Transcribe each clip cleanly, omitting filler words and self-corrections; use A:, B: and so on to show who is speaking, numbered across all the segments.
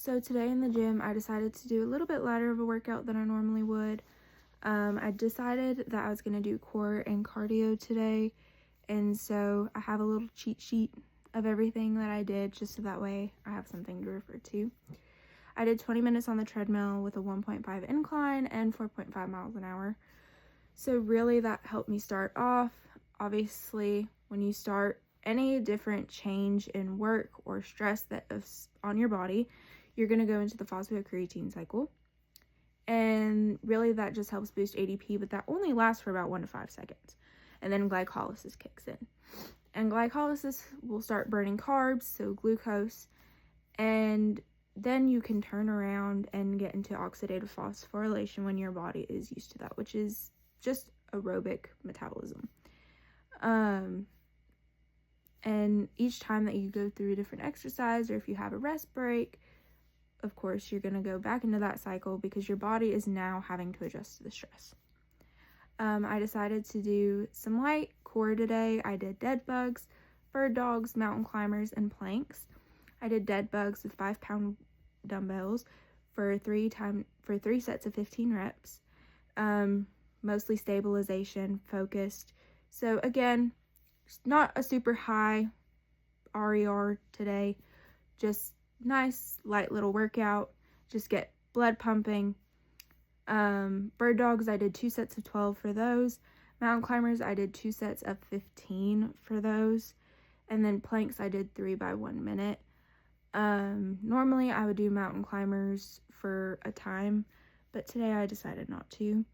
A: So today in the gym, I decided to do a little bit lighter of a workout than I normally would. I decided that I was going to do core and cardio today, and so I have a little cheat sheet of everything that I did, just so that way I have something to refer to. I did 20 minutes on the treadmill with a 1.5 incline and 4.5 miles an hour. So really that helped me start off. Obviously, when you start any different change in work or stress that is on your body, you're going to go into the phosphocreatine cycle. And really that just helps boost ADP, but that only lasts for about 1 to 5 seconds. And then glycolysis kicks in. And glycolysis will start burning carbs, so glucose, and then you can turn around and get into oxidative phosphorylation when your body is used to that, which is just aerobic metabolism. And each time that you go through a different exercise, or if you have a rest break, of course, you're going to go back into that cycle because your body is now having to adjust to the stress. I decided to do some light core today. I did dead bugs, bird dogs, mountain climbers, and planks. I did dead bugs with 5-pound dumbbells for three sets of 15 reps. Mostly stabilization focused. So again, not a super high RER today, just nice light little workout, just get blood pumping. Bird dogs, I did 2 sets of 12 for those. Mountain climbers, I did 2 sets of 15 for those. And then planks, I did 3 by 1 minute. Normally I would do mountain climbers for a time, but today I decided not to.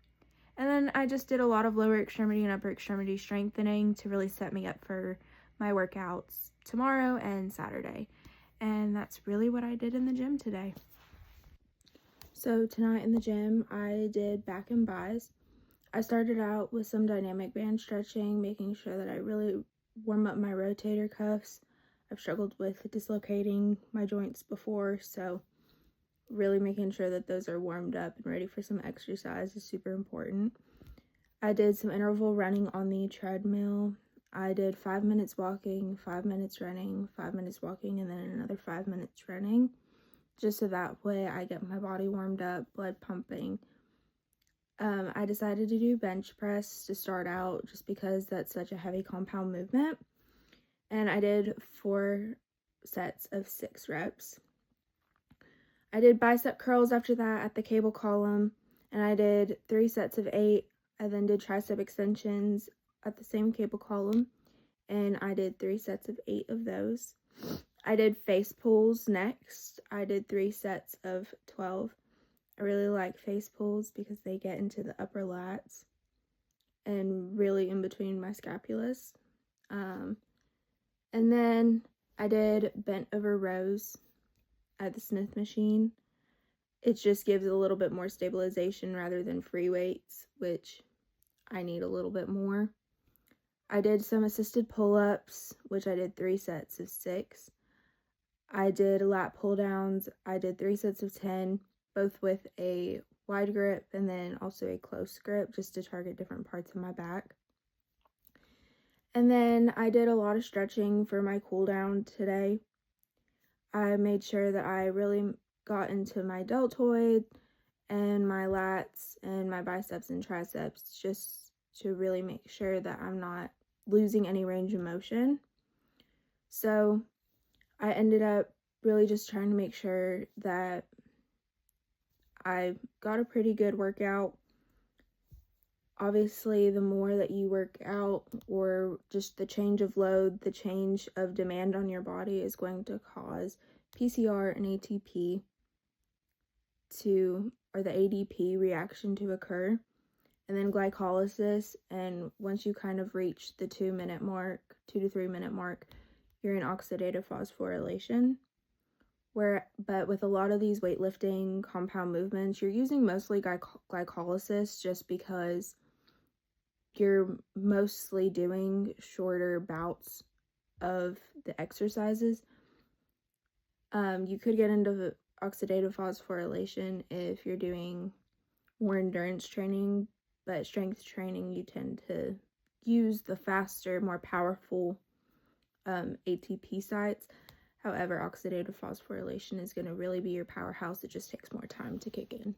A: And then I just did a lot of lower extremity and upper extremity strengthening to really set me up for my workouts tomorrow and Saturday. And that's really what I did in the gym today. So tonight in the gym, I did back and bis. I started out with some dynamic band stretching, making sure that I really warm up my rotator cuffs. I've struggled with dislocating my joints before, so really making sure that those are warmed up and ready for some exercise is super important. I did some interval running on the treadmill. I did 5 minutes walking, 5 minutes running, 5 minutes walking, and then another 5 minutes running, just so that way I get my body warmed up, blood pumping. I decided to do bench press to start out just because that's such a heavy compound movement. And I did 4 sets of 6 reps. I did bicep curls after that at the cable column, and I did 3 sets of 8. I then did tricep extensions at the same cable column, and I did 3 sets of 8 of those. I did face pulls next. I did 3 sets of 12. I really like face pulls because they get into the upper lats and really in between my scapulas. And then I did bent over rows at the Smith machine. It just gives a little bit more stabilization rather than free weights, which I need a little bit more. I did some assisted pull-ups, which I did 3 sets of 6. I did lat pull-downs. I did 3 sets of 10, both with a wide grip and then also a close grip, just to target different parts of my back. And then I did a lot of stretching for my cool down today. I made sure that I really got into my deltoid and my lats and my biceps and triceps, just to really make sure that I'm not losing any range of motion. So I ended up really just trying to make sure that I got a pretty good workout. Obviously, the more that you work out, or just the change of load, the change of demand on your body is going to cause PCR and ATP or the ADP reaction to occur, and then glycolysis. And once you kind of reach the 2 to 3 minute mark, you're in oxidative phosphorylation. But with a lot of these weightlifting compound movements, you're using mostly glycolysis just because you're mostly doing shorter bouts of the exercises. You could get into oxidative phosphorylation if you're doing more endurance training, but strength training, you tend to use the faster, more powerful ATP sites. However, oxidative phosphorylation is going to really be your powerhouse. It just takes more time to kick in.